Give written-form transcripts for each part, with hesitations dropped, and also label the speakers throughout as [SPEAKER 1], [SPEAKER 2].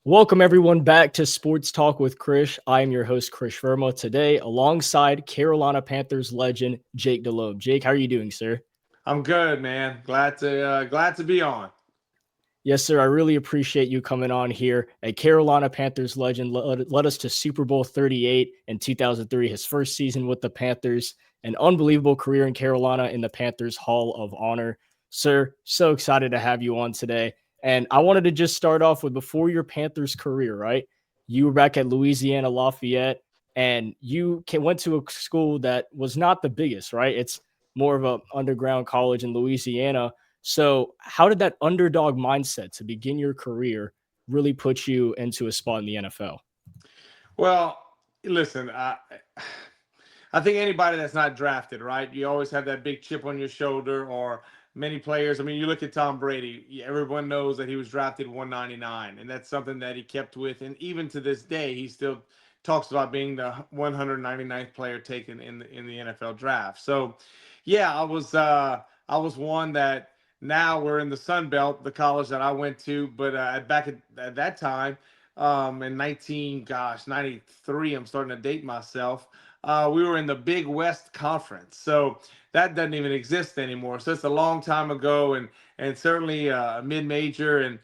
[SPEAKER 1] Welcome everyone back to Sports Talk with Krish. I am your host, Krish Verma, today alongside Carolina Panthers legend Jake Delhomme. Jake, how are you doing, sir?
[SPEAKER 2] I'm good, man. Glad to be on.
[SPEAKER 1] Yes, sir. I really appreciate you coming on here. A Carolina Panthers legend led us to Super Bowl 38 in 2003, his first season with the Panthers, an unbelievable career in Carolina in the Panthers Hall of Honor. Sir, so excited to have you on today. And I wanted to just start off with before your Panthers career, right? You were back at Louisiana Lafayette, and went to a school that was not the biggest, right? It's more of an underground college in Louisiana. So, how did that underdog mindset to begin your career really put you into a spot in the NFL?
[SPEAKER 2] Well, listen, I think anybody that's not drafted, right? You always have that big chip on your shoulder, or many players. I mean, you look at Tom Brady, everyone knows that he was drafted 199, and that's something that he kept with. And even to this day, he still talks about being the 199th player taken in the NFL draft. So, yeah, I was one that now we're in the Sun Belt, the college that I went to, but back at that time, in 93, I'm starting to date myself. We were in the Big West Conference, so that doesn't even exist anymore. So it's a long time ago, and certainly a mid-major. And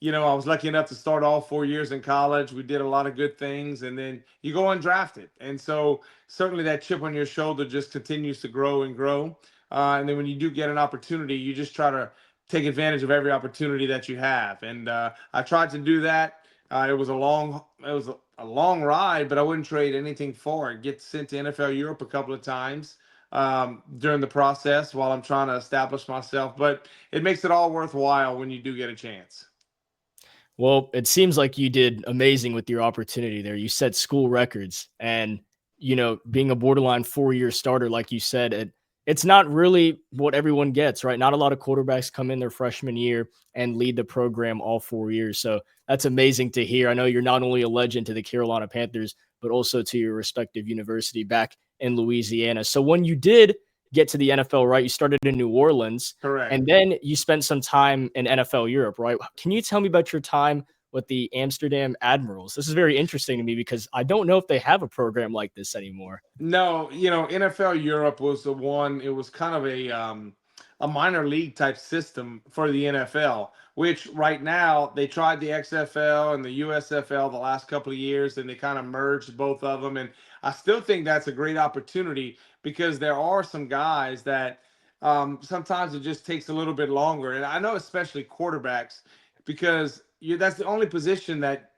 [SPEAKER 2] I was lucky enough to start all 4 years in college. We did a lot of good things, and then you go undrafted, and so certainly that chip on your shoulder just continues to grow and grow. And then when you do get an opportunity, you just try to take advantage of every opportunity that you have. And I tried to do that. It was a long ride, but I wouldn't trade anything for it. Get sent to NFL Europe a couple of times during the process while I'm trying to establish myself. But it makes it all worthwhile when you do get a chance.
[SPEAKER 1] Well, it seems like you did amazing with your opportunity there. You set school records, and being a borderline 4-year starter, like you said, it's not really what everyone gets, right? Not a lot of quarterbacks come in their freshman year and lead the program all 4 years. So that's amazing to hear. I know you're not only a legend to the Carolina Panthers, but also to your respective university back in Louisiana. So when you did get to the NFL, right, you started in New Orleans.
[SPEAKER 2] Correct.
[SPEAKER 1] And then you spent some time in NFL Europe, right? Can you tell me about your time with the Amsterdam Admirals? This is very interesting to me because I don't know if they have a program like this anymore.
[SPEAKER 2] No, NFL Europe was the one. It was kind of a minor league type system for the NFL, which right now they tried the XFL and the USFL the last couple of years, and they kind of merged both of them. And I still think that's a great opportunity because there are some guys that sometimes it just takes a little bit longer. And I know especially quarterbacks, because that's the only position that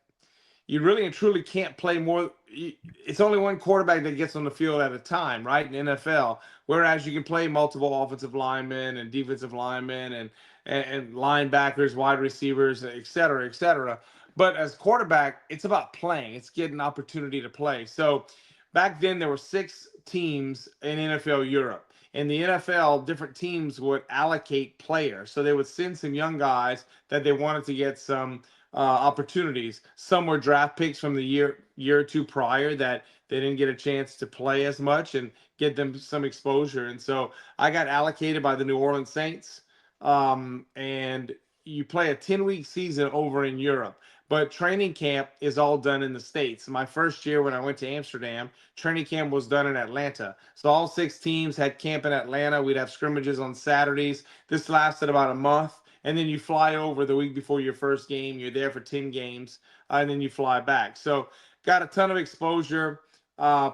[SPEAKER 2] you really and truly can't play more. It's only one quarterback that gets on the field at a time, right? In NFL, whereas you can play multiple offensive linemen and defensive linemen and linebackers, wide receivers, et cetera, et cetera. But as quarterback, it's about playing. It's getting opportunity to play. So back then there were 6 teams in NFL Europe. In the NFL, different teams would allocate players. So they would send some young guys that they wanted to get some opportunities. Some were draft picks from the year or two prior that they didn't get a chance to play as much and get them some exposure. And so I got allocated by the New Orleans Saints. And you play a 10-week season over in Europe. But training camp is all done in the States. My first year when I went to Amsterdam, training camp was done in Atlanta. So all 6 teams had camp in Atlanta. We'd have scrimmages on Saturdays. This lasted about a month. And then you fly over the week before your first game. You're there for 10 games, and then you fly back. So got a ton of exposure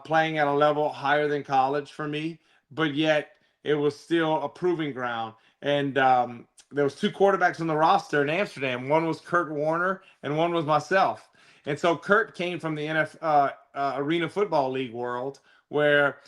[SPEAKER 2] playing at a level higher than college for me, but yet it was still a proving ground. And there was 2 quarterbacks on the roster in Amsterdam. One was Kurt Warner, and one was myself. And so Kurt came from the Arena Football League world, where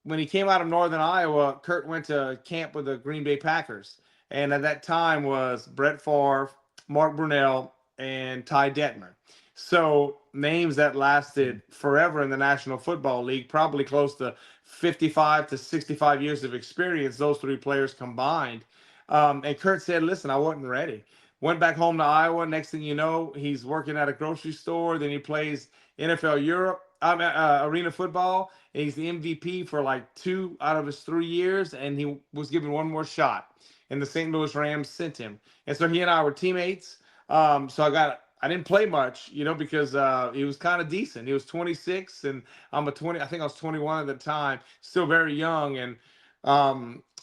[SPEAKER 2] when he came out of Northern Iowa, Kurt went to camp with the Green Bay Packers. And at that time was Brett Favre, Mark Brunell, and Ty Detmer. So names that lasted forever in the National Football League, probably close to 55 to 65 years of experience, those three players combined. And Kurt said, listen, I wasn't ready. Went back home to Iowa. Next thing you know, he's working at a grocery store. Then he plays NFL Europe, arena football. And he's the MVP for like 2 out of his 3 years. And he was given one more shot. And the St. Louis Rams sent him. And so he and I were teammates. So I didn't play much, because he was kind of decent. He was 26, and I'm a 20. I think I was 21 at the time, still very young, and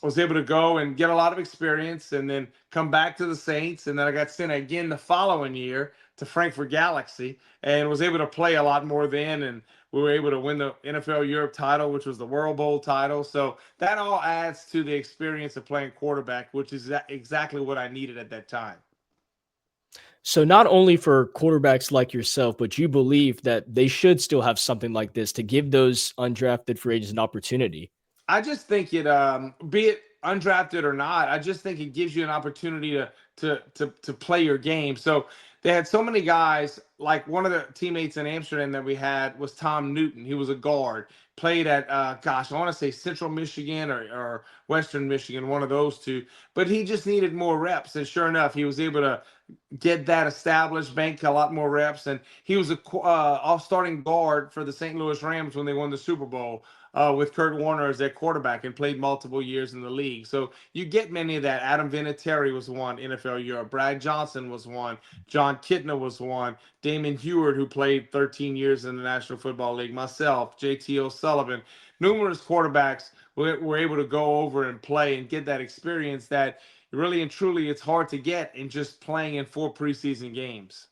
[SPEAKER 2] was able to go and get a lot of experience, and then come back to the Saints, and then I got sent again the following year to Frankfurt Galaxy, and was able to play a lot more then, and we were able to win the NFL Europe title, which was the World Bowl title. So that all adds to the experience of playing quarterback, which is exactly what I needed at that time.
[SPEAKER 1] So not only for quarterbacks like yourself, but you believe that they should still have something like this to give those undrafted free agents an opportunity.
[SPEAKER 2] I just think it, be it undrafted or not, I just think it gives you an opportunity to play your game. So they had so many guys. Like one of the teammates in Amsterdam that we had was Tom Newton. He was a guard, played at gosh, I want to say Central Michigan or Western Michigan, one of those two. But he just needed more reps, and sure enough, he was able to get that established, bank a lot more reps, and he was a off starting guard for the St. Louis Rams when they won the Super Bowl, with Kurt Warner as their quarterback, and played multiple years in the league. So you get many of that. Adam Vinatieri was one, NFL Europe. Brad Johnson was one. John Kitna was one. Damon Heward, who played 13 years in the National Football League. Myself, JT O'Sullivan. Numerous quarterbacks were able to go over and play and get that experience that really and truly it's hard to get in just playing in 4 preseason games.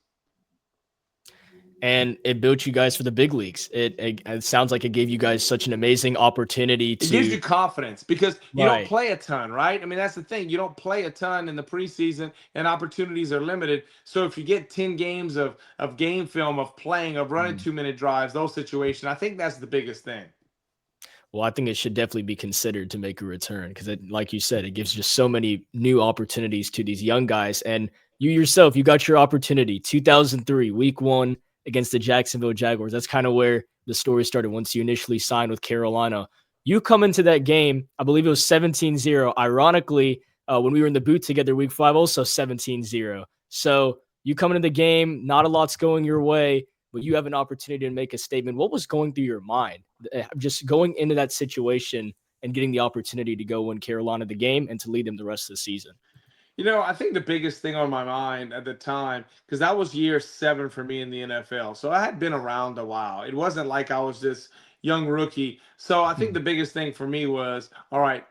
[SPEAKER 1] And it built you guys for the big leagues. It sounds like it gave you guys such an amazing opportunity
[SPEAKER 2] It gives
[SPEAKER 1] to
[SPEAKER 2] you confidence because you don't
[SPEAKER 1] right.
[SPEAKER 2] play a ton, right? I mean, that's the thing. You don't play a ton in the preseason, and opportunities are limited. So if you get 10 games of game film, of playing, of running
[SPEAKER 1] Mhm.
[SPEAKER 2] 2 minute drives, those situations, I think that's the biggest thing.
[SPEAKER 1] Well, I think it should definitely be considered to make a return because, like you said, it gives just so many new opportunities to these young guys. And you yourself, you got your opportunity. 2003, week one against the Jacksonville Jaguars. That's kind of where the story started once you initially signed with Carolina. You come into that game, I believe it was 17-0. Ironically, when we were in the booth together week five, also 17-0. So you come into the game, not a lot's going your way, but you have an opportunity to make a statement. What was going through your mind? Just going into that situation and getting the opportunity to go win Carolina the game and to lead them the rest of the season.
[SPEAKER 2] I think the biggest thing on my mind at the time, because that was year 7 for me in the NFL. So I had been around a while. It wasn't like I was this young rookie. So I think
[SPEAKER 1] Mhm.
[SPEAKER 2] the biggest thing for me was, all right,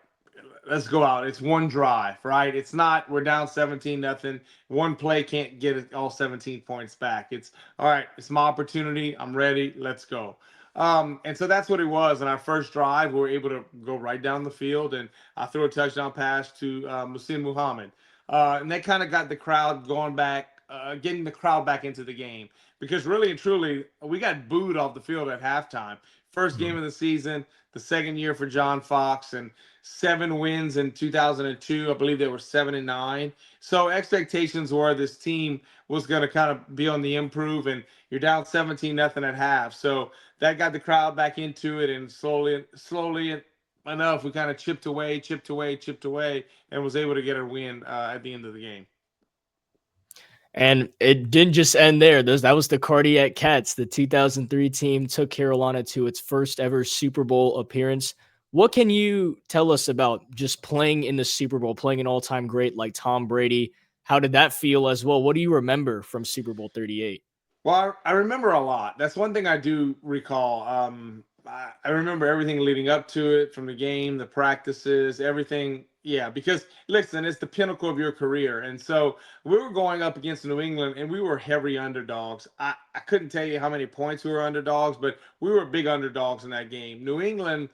[SPEAKER 2] let's go out. It's one drive, right? It's not we're down 17-0. One play can't get it all 17 points back. It's all right, it's my opportunity. I'm ready. Let's go. And so that's what it was. In our first drive, we were able to go right down the field, and I threw a touchdown pass to Musin Muhammad. And that kind of got the crowd going back, getting the crowd back into the game. Because really and truly, we got booed off the field at halftime. First game of the season, the second year for John Fox, and 7 wins in 2002. I believe they were 7-9. So expectations were this team was going to kind of be on the improve, and you're down 17-0 at half. So that got the crowd back into it, and slowly enough, we kind of chipped away, and was able to get a win at the end of the game.
[SPEAKER 1] And it didn't just end there. That was the Cardiac Cats. The 2003 team took Carolina to its first ever Super Bowl appearance. What can you tell us about just playing in the Super Bowl, playing an all-time great like Tom Brady? How did that feel as well? What do you remember from Super Bowl 38?
[SPEAKER 2] Well, I remember a lot. That's one thing I do recall. I remember everything leading up to it, from the game, the practices, everything. Yeah, because listen, it's the pinnacle of your career. And so we were going up against New England, and we were heavy underdogs. I couldn't tell you how many points we were underdogs, but we were big underdogs in that game. New England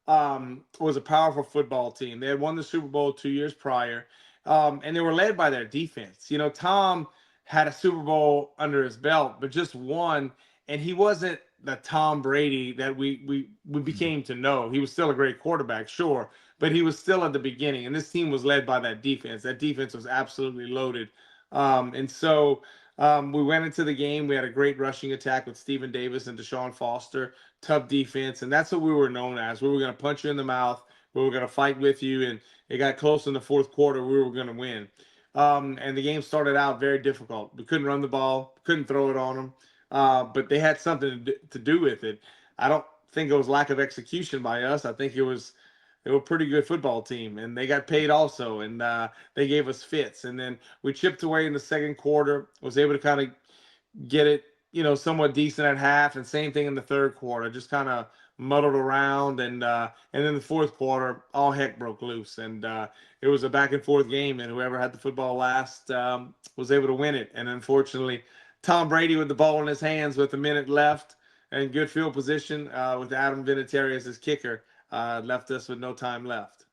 [SPEAKER 2] was a powerful football team. They had won the Super Bowl 2 years prior, and they were led by their defense. Tom had a Super Bowl under his belt, but just one, and he wasn't the Tom Brady that we became to know. He was still a great quarterback, sure, but he was still at the beginning, and this team was led by that defense. That defense was absolutely loaded, and so We went into the game. We had a great rushing attack with Stephen Davis and Deshaun Foster. Tough defense, and that's what we were known as. We were going to punch you in the mouth. We were going to fight with you, and it got close in the fourth quarter. We were going to win. And the game started out very difficult. We couldn't run the ball, couldn't throw it on them, but they had something to do with it. I don't think it was lack of execution by us. I think it was they were a pretty good football team, and they got paid also, and they gave us fits. And then we chipped away in the second quarter. Was able to kind of get it, somewhat decent at half, and same thing in the third quarter. Just kind of muddled around, and then the fourth quarter, all heck broke loose, and it was a back and forth game, and whoever had the football last was able to win it. And unfortunately, Tom Brady with the ball in his hands with a minute left and good field position with Adam Vinatieri as his kicker left us with no time left.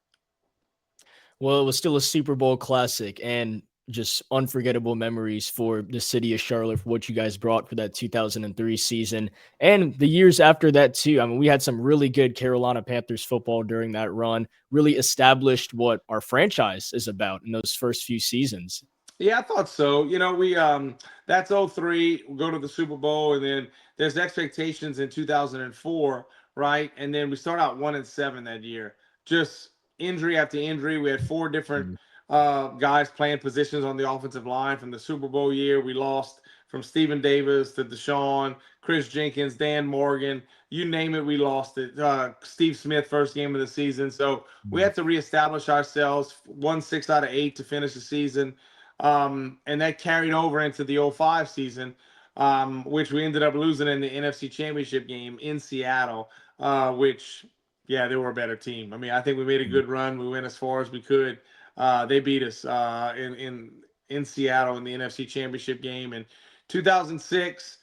[SPEAKER 1] Well, it was still a Super Bowl classic and just unforgettable memories for the city of Charlotte for what you guys brought for that 2003 season and the years after that too. I mean, we had some really good Carolina Panthers football during that run, really established what our franchise is about in those first few seasons.
[SPEAKER 2] Yeah, I thought so. We that's '03. We go to the Super Bowl, and then there's expectations in 2004, right? And then we start out 1-7 that year. Just injury after injury. We had four different guys playing positions on the offensive line from the Super Bowl year. We lost from Stephen Davis to Deshaun, Chris Jenkins, Dan Morgan, you name it, we lost it. Steve Smith, first game of the season. So we had to reestablish ourselves. Won 6 out of 8 to finish the season. And that carried over into the '05 season, which we ended up losing in the NFC Championship game in Seattle, which, yeah, they were a better team. I mean, I think we made a good run. We went as far as we could. They beat us in Seattle in the NFC Championship game. In 2006,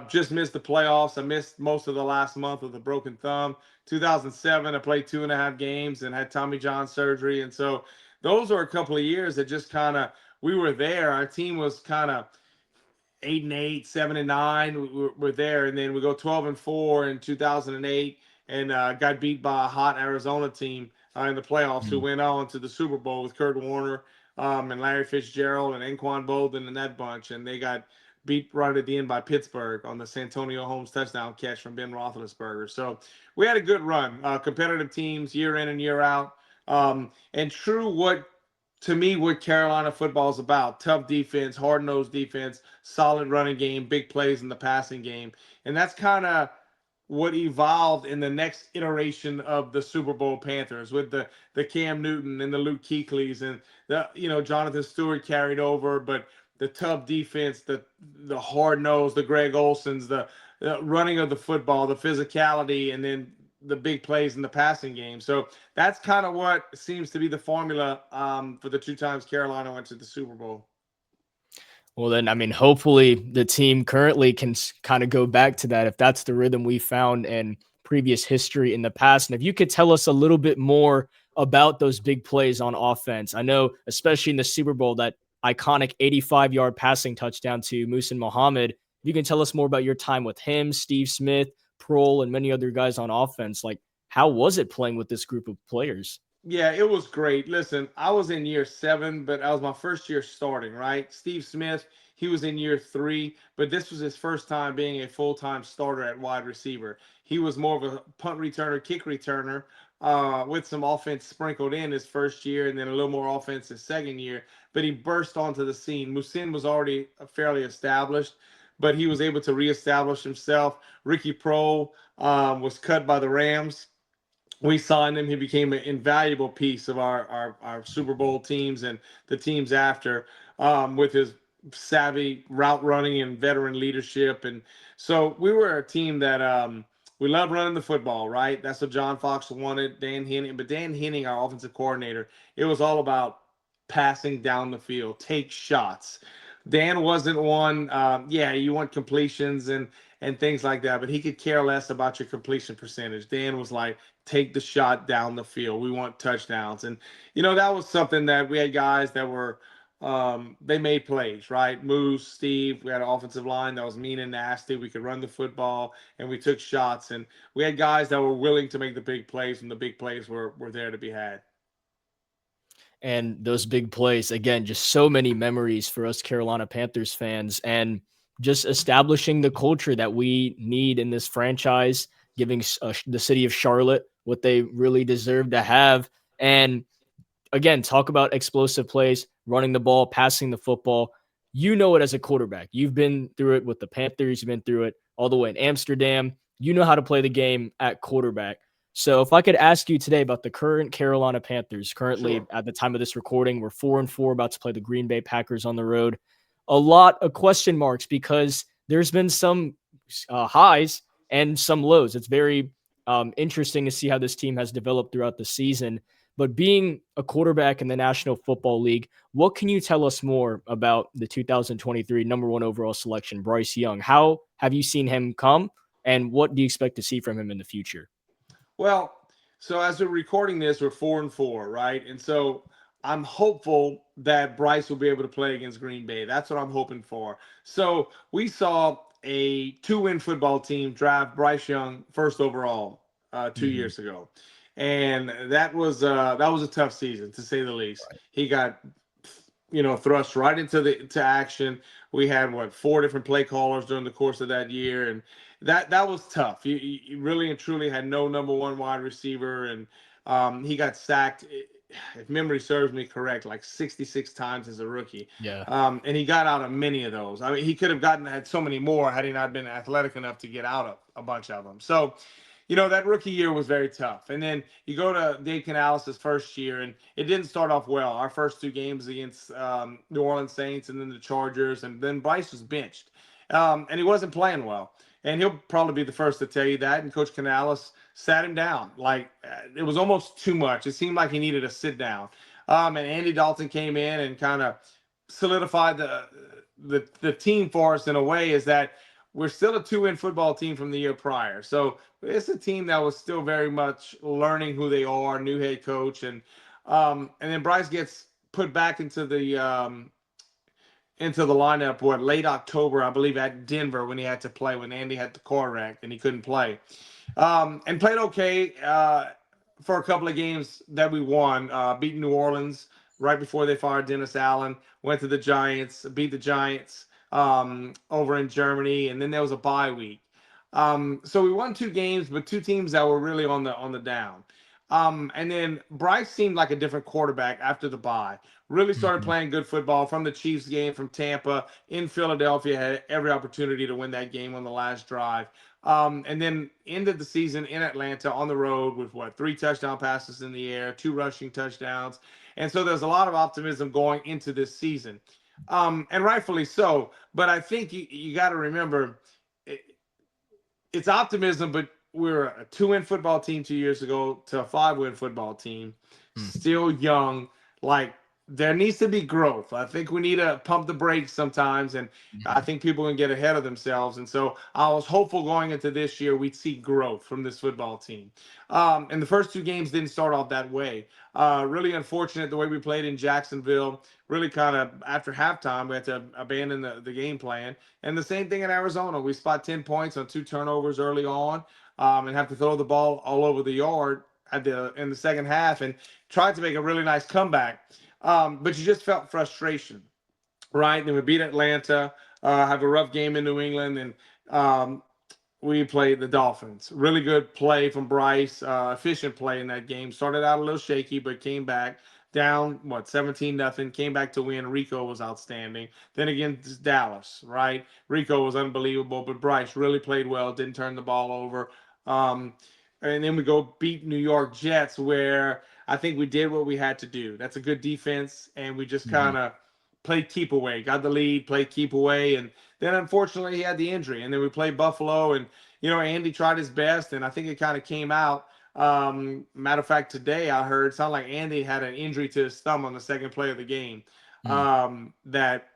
[SPEAKER 2] just missed the playoffs. I missed most of the last month with a broken thumb. 2007, I played 2.5 games and had Tommy John surgery. And so those are a couple of years that just kind of we were there. Our team was kind of 8-8, 7-9. We're there, and then we go 12-4 in 2008, and got beat by a hot Arizona team in the playoffs, who went on to the Super Bowl with Kurt Warner and Larry Fitzgerald and Anquan Bolden and that bunch, and they got beat right at the end by Pittsburgh on the Santonio Holmes touchdown catch from Ben Roethlisberger. So we had a good run, competitive teams year in and year out, and true what to me what Carolina football is about: tough defense, hard nosed defense, solid running game, big plays in the passing game, and that's kind of what evolved in the next iteration of the Super Bowl Panthers with the Cam Newton and the Luke Kuechly's and the Jonathan Stewart carried over, but the tough defense, the hard nose, the Greg Olsons, the running of the football, the physicality, and then the big plays in the passing game. So that's kind of what seems to be the formula for the two times Carolina went to the Super Bowl.
[SPEAKER 1] Well, then, I mean, hopefully the team currently can kind of go back to that if that's the rhythm we found in previous history in the past. And if you could tell us a little bit more about those big plays on offense, I know, especially in the Super Bowl, that iconic 85-yard passing touchdown to Muhsin Muhammad. If you can tell us more about your time with him, Steve Smith, Prohl, and many other guys on offense, like how was it playing with this group of players?
[SPEAKER 2] Yeah, it was great. Listen, I was in year 7, but I was my first year starting, right? Steve Smith, he was in year 3, but this was his first time being a full-time starter at wide receiver. He was more of a punt returner, kick returner, with some offense sprinkled in his first year and then a little more offense his second year. But he burst onto the scene. Musin was already fairly established, but he was able to reestablish himself. Ricky Prohl was cut by the Rams. We signed him. He became an invaluable piece of our Super Bowl teams and the teams after, with his savvy route running and veteran leadership. And so we were a team that we love running the football, right? That's what John Fox wanted, Dan Henning. But Dan Henning, our offensive coordinator, it was all about passing down the field, take shots. Dan wasn't one, yeah, you want completions and things like that, but he could care less about your completion percentage. Dan was like, take the shot down the field. We want touchdowns. And, that was something that we had guys that were, they made plays, right? Moose, Steve, we had an offensive line that was mean and nasty. We could run the football and we took shots. And we had guys that were willing to make the big plays, and the big plays were there to be had.
[SPEAKER 1] and those big plays. Again, just so many memories for us Carolina Panthers fans, and just establishing the culture that we need in this franchise, giving the city of Charlotte what they really deserve to have. And again, talk about explosive plays, running the ball, passing the football. You know it as a quarterback. You've been through it with the Panthers, you've been through it all the way in Amsterdam. You know how to play the game at quarterback. So if I could ask you today about the current Carolina Panthers, currently
[SPEAKER 2] Sure.
[SPEAKER 1] at the time of this recording, we're 4-4, about to play the Green Bay Packers on the road. A lot of question marks because there's been some highs and some lows. It's very interesting to see how this team has developed throughout the season. But being a quarterback in the National Football League, what can you tell us more about the 2023 number one overall selection, Bryce Young? How have you seen him come, and what do you expect to see from him in the future?
[SPEAKER 2] Well, so as we're recording this, we're 4-4, right? And so I'm hopeful that Bryce will be able to play against Green Bay. That's what I'm hoping for. So we saw a two-win football team draft Bryce Young first overall 2 years ago, and that was a tough season to say the least. He got thrust right into the to action. We had what, four different play callers during the course of that year, and that was tough. You really and truly had no number one wide receiver, and he got sacked, if memory serves me correct, like 66 times as a rookie.
[SPEAKER 1] Yeah.
[SPEAKER 2] And he got out of many of those. I mean, he could have had so many more had he not been athletic enough to get out of a bunch of them. So that rookie year was very tough. And then you go to Dave Canales' first year, and it didn't start off well. Our first two games against New Orleans Saints and then the Chargers, and then Bryce was benched. And he wasn't playing well. And he'll probably be the first to tell you that. And Coach Canales sat him down. Like, it was almost too much. It seemed like he needed a sit down. And Andy Dalton came in and kind of solidified the team for us in a way, is that we're still a two-win football team from the year prior. So it's a team that was still very much learning who they are, new head coach, and then Bryce gets put back into the lineup late October, I believe, at Denver, when he had to play, when Andy had the car wreck and he couldn't play, and played okay for a couple of games that we won, beating New Orleans right before they fired Dennis Allen, went to the Giants, beat the Giants over in Germany, and then there was a bye week. So we won two games, but two teams that were really on the down. And then Bryce seemed like a different quarterback after the bye. Really started
[SPEAKER 1] Mhm.
[SPEAKER 2] playing good football from the Chiefs game, from Tampa, in Philadelphia, had every opportunity to win that game on the last drive. And then ended the season in Atlanta on the road with three touchdown passes in the air, two rushing touchdowns. And so there's a lot of optimism going into this season. And rightfully so. But I think you got to remember, it's optimism, but we're a two-win football team 2 years ago to a five-win football team, still young. Like, there needs to be growth. I think we need to pump the brakes sometimes, and I
[SPEAKER 1] Mhm.
[SPEAKER 2] think people can get ahead of themselves. And so I was hopeful going into this year we'd see growth from this football team. And the first two games didn't start off that way. Really unfortunate the way we played in Jacksonville. Really kind of after halftime, we had to abandon the game plan. And the same thing in Arizona. We spot 10 points on two turnovers early on, and have to throw the ball all over the yard in the second half, and tried to make a really nice comeback. But you just felt frustration, right? Then we beat Atlanta, have a rough game in New England, and we played the Dolphins. Really good play from Bryce, efficient play in that game. Started out a little shaky, but came back down 17-0. Came back to win. Rico was outstanding. Then again, Dallas, right? Rico was unbelievable, but Bryce really played well. Didn't turn the ball over. Um, and then we go beat New York Jets, where I think we did what we had to do. That's a good defense, and we just
[SPEAKER 1] Mhm.
[SPEAKER 2] kind of played keep away. Got the lead, played keep away, and then unfortunately he had the injury, and then we played Buffalo, and Andy tried his best, and I think it kind of came out. Matter of fact, today I heard it sounded like Andy had an injury to his thumb on the second play of the game.
[SPEAKER 1] Mhm.
[SPEAKER 2] That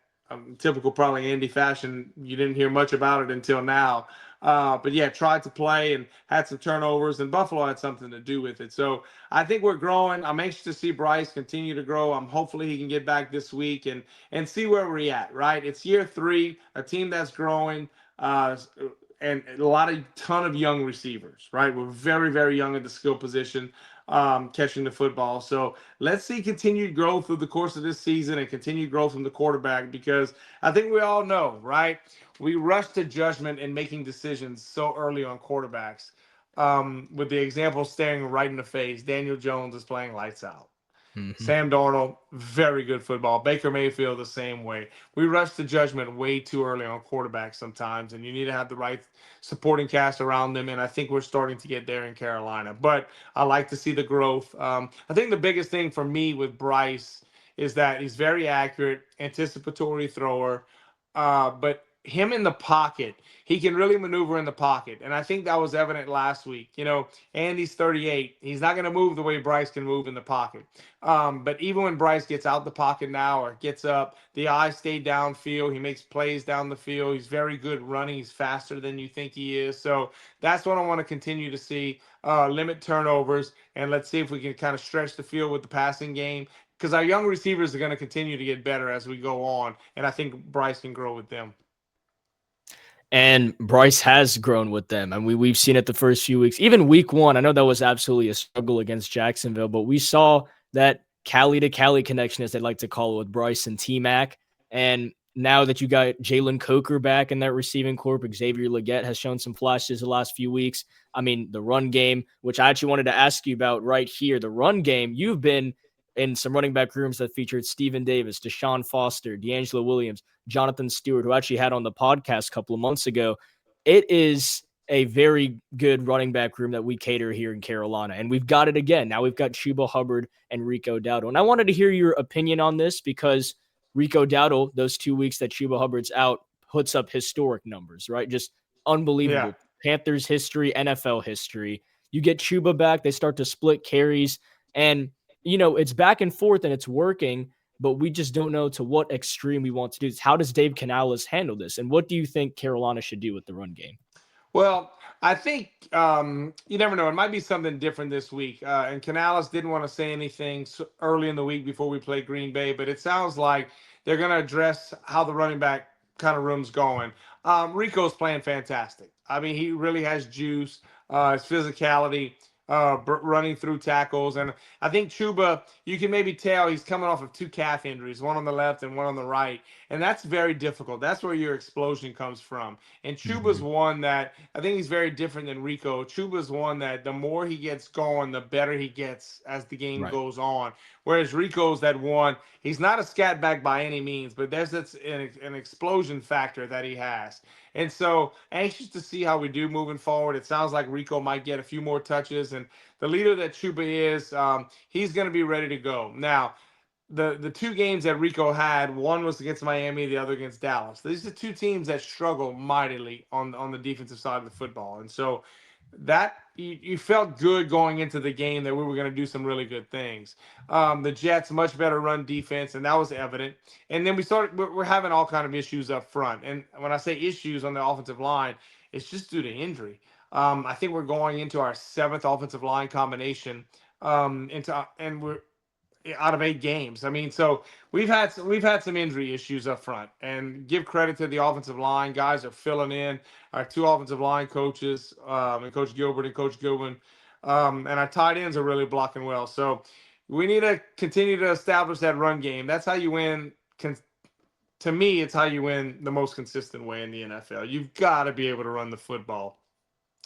[SPEAKER 2] typical probably Andy fashion, you didn't hear much about it until now. But yeah, tried to play and had some turnovers, and Buffalo had something to do with it. So I think we're growing. I'm anxious to see Bryce continue to grow. I'm hopefully he can get back this week and see where we're at. Right, it's year three, a team that's growing. And a ton of young receivers, right? We're very, very young at the skill position. catching the football. So let's see continued growth through the course of this season and continued growth from the quarterback, because I think we all know, right? We rush to judgment in making decisions so early on quarterbacks. With the example staring right in the face, Daniel Jones is playing lights out.
[SPEAKER 1] Mhm.
[SPEAKER 2] Sam Darnold, very good football. Baker Mayfield, the same way. We rush to judgment way too early on quarterbacks sometimes, and you need to have the right supporting cast around them. And I think we're starting to get there in Carolina. But I like to see the growth. I think the biggest thing for me with Bryce is that he's very accurate, anticipatory thrower, but him in the pocket, he can really maneuver in the pocket. And I think that was evident last week. Andy's 38. He's not going to move the way Bryce can move in the pocket. But even when Bryce gets out the pocket now or gets up, the eyes stay downfield. He makes plays down the field. He's very good running. He's faster than you think he is. So that's what I want to continue to see. Limit turnovers, and let's see if we can kind of stretch the field with the passing game, because our young receivers are going to continue to get better as we go on. And I think Bryce can grow with them.
[SPEAKER 1] And Bryce has grown with them. And we've seen it the first few weeks. Even week one, I know that was absolutely a struggle against Jacksonville, but we saw that Cali to Cali connection, as they like to call it, with Bryce and T-Mac. And now that you got Jalen Coker back in that receiving corps, Xavier Legette has shown some flashes the last few weeks. I mean, the run game, which I actually wanted to ask you about right here. The run game, you've been in some running back rooms that featured Stephen Davis, Deshaun Foster, D'Angelo Williams, Jonathan Stewart, who actually had on the podcast a couple of months ago. It is a very good running back room that we cater here in Carolina. And we've got it again. Now we've got Chuba Hubbard and Rico Dowdle. And I wanted to hear your opinion on this, because Rico Dowdle, those 2 weeks that Chuba Hubbard's out, puts up historic numbers, right? Just
[SPEAKER 2] Yeah.
[SPEAKER 1] unbelievable. Panthers history, NFL history. You get Chuba back, they start to split carries. And, it's back and forth and it's working, but we just don't know to what extreme we want to do this. How does Dave Canales handle this? And what do you think Carolina should do with the run game?
[SPEAKER 2] Well, I think you never know. It might be something different this week. And Canales didn't want to say anything early in the week before we play Green Bay, but it sounds like they're going to address how the running back kind of room's going. Rico's playing fantastic. I mean, he really has juice, his physicality, running through tackles. And I think Chuba, you can maybe tell he's coming off of two calf injuries, one on the left and one on the right. And that's very difficult. That's where your explosion comes from. And Chuba's
[SPEAKER 1] Mhm.
[SPEAKER 2] one that I think he's very different than Rico. Chuba's one that the more he gets going, the better he gets as the game
[SPEAKER 1] Right.
[SPEAKER 2] goes on. Whereas Rico's that one, he's not a scat back by any means, but there's an explosion factor that he has. And so anxious to see how we do moving forward. It sounds like Rico might get a few more touches, and the leader that Chuba is, he's going to be ready to go. Now, the two games that Rico had, one was against Miami, the other against Dallas. These are two teams that struggle mightily on the defensive side of the football, and so that you felt good going into the game that we were going to do some really good things. The Jets much better run defense, and that was evident. And then we're having all kind of issues up front, and when I say issues on the offensive line, it's just due to injury. I think we're going into our seventh offensive line combination and we're out of 8 games. I mean, so we've had some injury issues up front, and give credit to the offensive line. Guys are filling in. Our two offensive line coaches, and Coach Gilbert and Coach Goodwin, and our tight ends are really blocking well. So we need to continue to establish that run game. That's how you win. To me, it's how you win the most consistent way in the NFL. You've got to be able to run the football.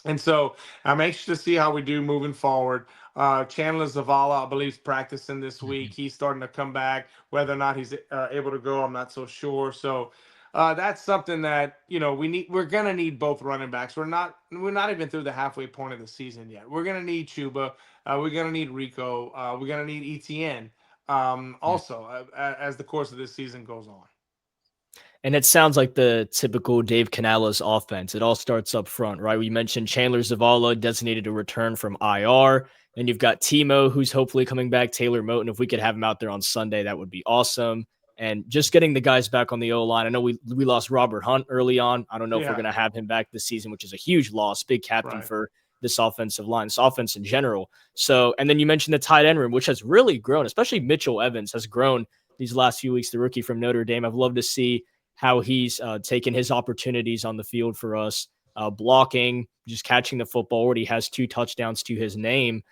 [SPEAKER 2] And so I'm anxious to see how we do moving forward. Chandler Zavala, I believe, is practicing this week.
[SPEAKER 1] Mhm.
[SPEAKER 2] He's starting to come back. Whether or not he's able to go, I'm not so sure. So that's something that we need. We're gonna need both running backs. We're not even through the halfway point of the season yet. We're gonna need Chuba. We're gonna need Rico. We're gonna need ETN. Also, as the course of this season goes on.
[SPEAKER 1] And it sounds like the typical Dave Canales offense. It all starts up front, right? We mentioned Chandler Zavala designated to return from IR. Then you've got Timo, who's hopefully coming back, Taylor Moton. If we could have him out there on Sunday, that would be awesome. And just getting the guys back on the O line. I know we lost Robert Hunt early on. I don't know if we're
[SPEAKER 2] Yeah.
[SPEAKER 1] going to have him back this season, which is a huge loss, big captain
[SPEAKER 2] Right.
[SPEAKER 1] for this offensive line, this offense in general. So, and then you mentioned the tight end room, which has really grown, especially Mitchell Evans has grown these last few weeks, the rookie from Notre Dame. I've loved to see how he's taken his opportunities on the field for us, blocking, just catching the football. Already has 2 touchdowns to his name.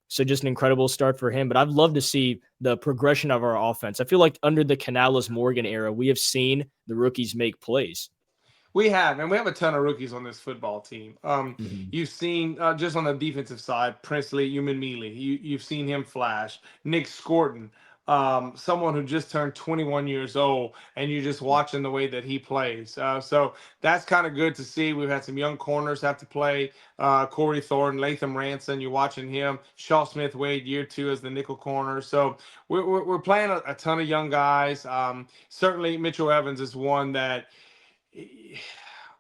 [SPEAKER 1] So just an incredible start for him. But I'd love to see the progression of our offense. I feel like under the Canales Morgan era, we have seen the rookies make plays.
[SPEAKER 2] We have, and we have a ton of rookies on this football team.
[SPEAKER 1] Mhm.
[SPEAKER 2] You've seen just on the defensive side, Princely, Human Mealy. You've seen him flash. Nick Scorton, someone who just turned 21 years old, and you're just watching the way that he plays. So that's kind of good to see. We've had some young corners have to play. Corey Thornton, Latham Ranson, you're watching him. Shaw Smith Wade, year two as the nickel corner. So we're playing a ton of young guys. Certainly, Mitchell Evans is one that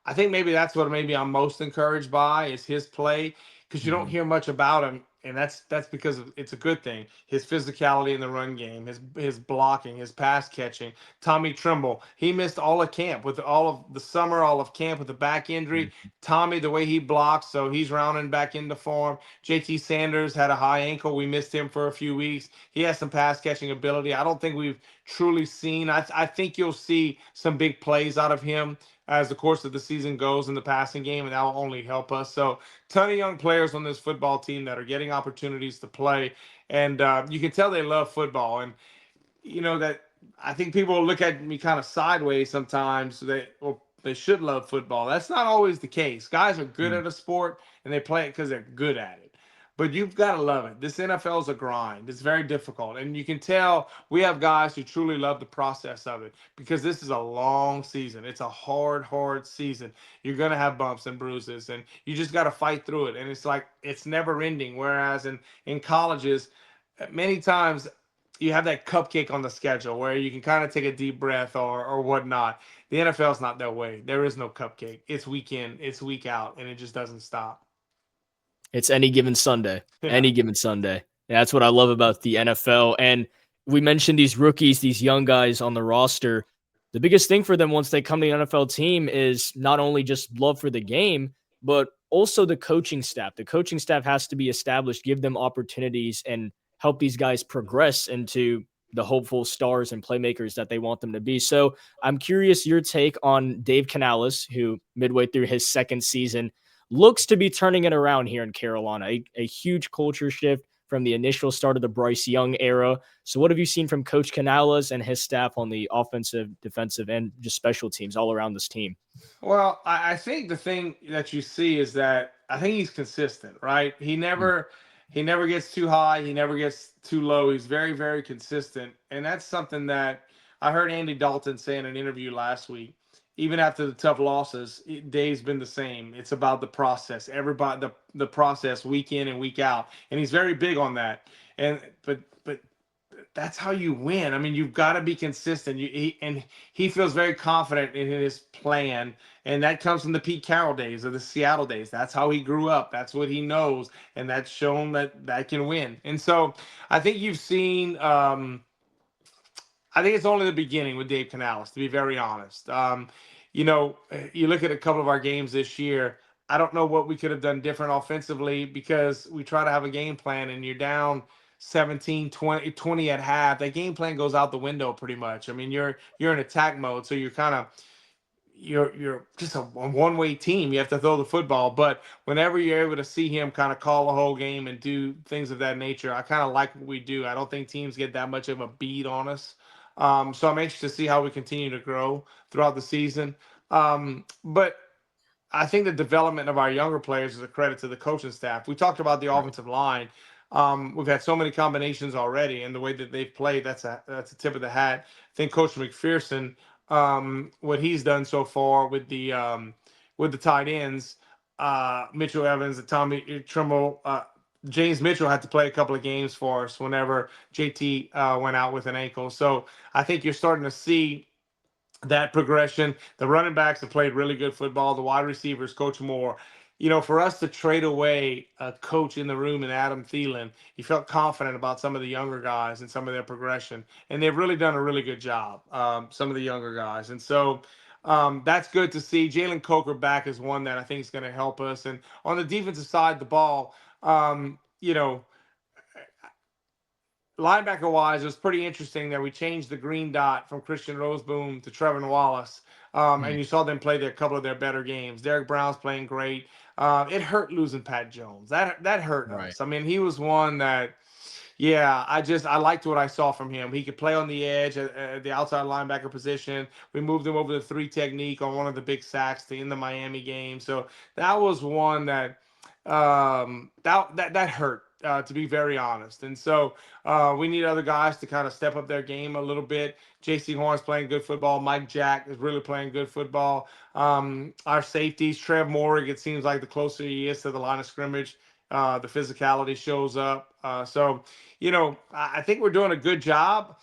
[SPEAKER 2] I think maybe that's what maybe I'm most encouraged by is his play because you don't
[SPEAKER 1] Mhm.
[SPEAKER 2] hear much about him, and that's because it's a good thing. His physicality in the run game, his blocking, his pass catching. Tommy Trimble, he missed all of camp with all of the summer, all of camp with the back injury.
[SPEAKER 1] Mhm.
[SPEAKER 2] Tommy, the way he blocks, so he's rounding back into form. JT Sanders had a high ankle. We missed him for a few weeks. He has some pass catching ability. I don't think we've truly seen. I think you'll see some big plays out of him as the course of the season goes in the passing game, and that will only help us. So, ton of young players on this football team that are getting opportunities to play, and you can tell they love football. And that I think people look at me kind of sideways sometimes. They should love football. That's not always the case. Guys are good
[SPEAKER 1] Mhm.
[SPEAKER 2] at a sport and they play it because they're good at it. But you've got to love it. This NFL is a grind. It's very difficult, and you can tell we have guys who truly love the process of it because this is a long season. It's a hard, hard season. You're gonna have bumps and bruises, and you just got to fight through it. And it's like it's never ending. Whereas in colleges, many times you have that cupcake on the schedule where you can kind of take a deep breath or whatnot. The NFL is not that way. There is no cupcake. It's week in, it's week out, and it just doesn't stop.
[SPEAKER 1] It's any given Sunday.
[SPEAKER 2] Yeah.
[SPEAKER 1] Any given Sunday. And that's what I love about the NFL. And we mentioned these rookies, these young guys on the roster. The biggest thing for them once they come to the NFL team is not only just love for the game, but also the coaching staff. The coaching staff has to be established, give them opportunities, and help these guys progress into the hopeful stars and playmakers that they want them to be. So I'm curious your take on Dave Canales, who midway through his second season looks to be turning it around here in Carolina. A huge culture shift from the initial start of the Bryce Young era. So, what have you seen from Coach Canales and his staff on the offensive, defensive, and just special teams all around this team?
[SPEAKER 2] Well, I think the thing that you see is that I think he's consistent, right? He never gets too high, he never gets too low. He's very, very consistent. And that's something that I heard Andy Dalton say in an interview last week. Even after the tough losses, Dave's been the same. It's about the process. Everybody the process week in and week out. And he's very big on that. And but that's how you win. I mean, you've got to be consistent. And he feels very confident in his plan, and that comes from the Pete Carroll days or the Seattle days. That's how he grew up. That's what he knows, and that's shown that can win. And so, I think you've seen. I think it's only the beginning with Dave Canales, to be very honest. You look at a couple of our games this year. I don't know what we could have done different offensively because we try to have a game plan and you're down 17, 20 at half. That game plan goes out the window pretty much. I mean, you're in attack mode, so you're just a one-way team. You have to throw the football, but whenever you're able to see him kind of call a whole game and do things of that nature, I kind of like what we do. I don't think teams get that much of a beat on us. So I'm anxious to see how we continue to grow throughout the season. But I think the development of our younger players is a credit to the coaching staff. We talked about the
[SPEAKER 1] Right.
[SPEAKER 2] offensive line. We've had so many combinations already, and the way that they've played, that's a tip of the hat. I think Coach McPherson, what he's done so far with the tight ends, Mitchell Evans, and Tommy Trimble. James Mitchell had to play a couple of games for us whenever JT went out with an ankle. So I think you're starting to see that progression. The running backs have played really good football. The wide receivers, Coach Moore. For us to trade away a coach in the room in Adam Thielen, you felt confident about some of the younger guys and some of their progression. And they've really done a really good job, some of the younger guys. And so that's good to see. Jalen Coker back is one that I think is going to help us. And on the defensive side of the ball, linebacker wise, it was pretty interesting that we changed the green dot from Christian Roseboom to Trevor Wallace. And
[SPEAKER 1] Mm.
[SPEAKER 2] you saw them play a couple of their better games. Derek Brown's playing great. It hurt losing Pat Jones. That hurt
[SPEAKER 1] Right.
[SPEAKER 2] us. I mean, he was one that, yeah, I liked what I saw from him. He could play on the edge at the outside linebacker position. We moved him over to three technique on one of the big sacks to end the Miami game. So that was one that that hurt. To be very honest, and so we need other guys to kind of step up their game a little bit. J.C. Horn's playing good football. Mike Jack is really playing good football. Our safeties, Trev Morrig, it seems like the closer he is to the line of scrimmage, the physicality shows up. So, I think we're doing a good job.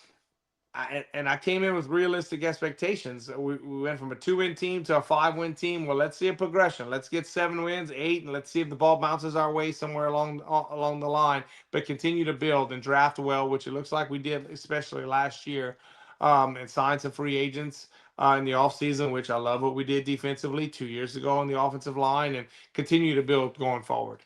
[SPEAKER 2] And I came in with realistic expectations. We went from a 2-win team to a 5-win team. Well, let's see a progression. Let's get 7 wins, 8, and let's see if the ball bounces our way somewhere along the line. But continue to build and draft well, which it looks like we did, especially last year, and sign some free agents in the offseason, which I love what we did defensively 2 years ago on the offensive line, and continue to build going forward.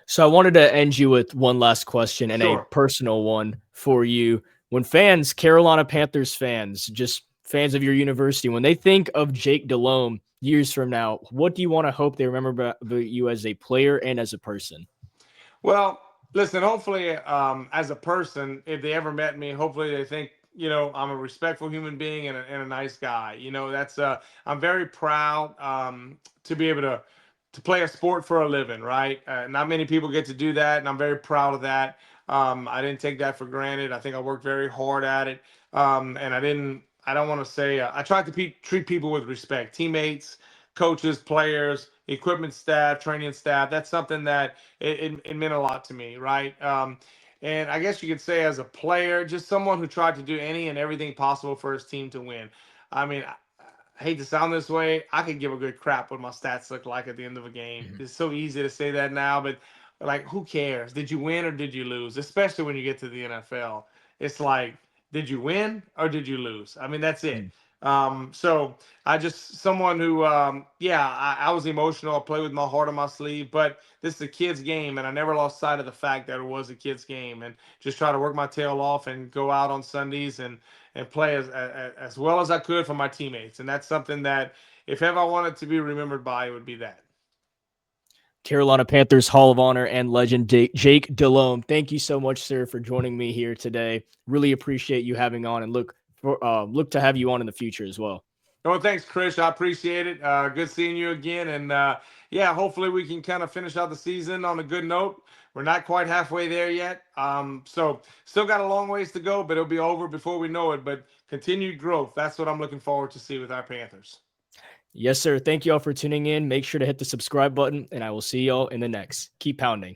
[SPEAKER 1] So I wanted to end you with one last question and a
[SPEAKER 2] Sure.
[SPEAKER 1] personal one for you. When fans, Carolina Panthers fans, just fans of your university, when they think of Jake Delhomme years from now, what do you want to hope they remember about you as a player and as a person?
[SPEAKER 2] Well, listen, hopefully, as a person, if they ever met me, hopefully they think, I'm a respectful human being and a nice guy. That's, I'm very proud to be able to play a sport for a living, right? Not many people get to do that, and I'm very proud of that. I didn't take that for granted. I think I worked very hard at it. And I don't want to say, I tried to treat people with respect, teammates, coaches, players, equipment staff, training staff. That's something that it meant a lot to me, right? And I guess you could say as a player, just someone who tried to do any and everything possible for his team to win. I mean, I hate to sound this way. I could give a good crap what my stats look like at the end of a game.
[SPEAKER 1] Mhm.
[SPEAKER 2] It's so easy to say that now, but like, who cares? Did you win or did you lose? Especially when you get to the NFL, it's like, did you win or did you lose? I mean, that's it.
[SPEAKER 1] Mm.
[SPEAKER 2] So I just someone who, yeah, I was emotional. I played with my heart on my sleeve, but this is a kid's game, and I never lost sight of the fact that it was a kid's game, and just try to work my tail off and go out on Sundays and play as well as I could for my teammates. And that's something that if ever I wanted to be remembered by, it would be that.
[SPEAKER 1] Carolina Panthers Hall of Honor and legend Jake Delhomme. Thank you so much, sir, for joining me here today. Really appreciate you having on, and look to have you on in the future as well.
[SPEAKER 2] No, thanks, Krish. I appreciate it. Good seeing you again. And yeah, hopefully we can kind of finish out the season on a good note. We're not quite halfway there yet. So still got a long ways to go, but it'll be over before we know it. But continued growth. That's what I'm looking forward to see with our Panthers.
[SPEAKER 1] Yes, sir. Thank you all for tuning in. Make sure to hit the subscribe button, and I will see y'all in the next. Keep pounding.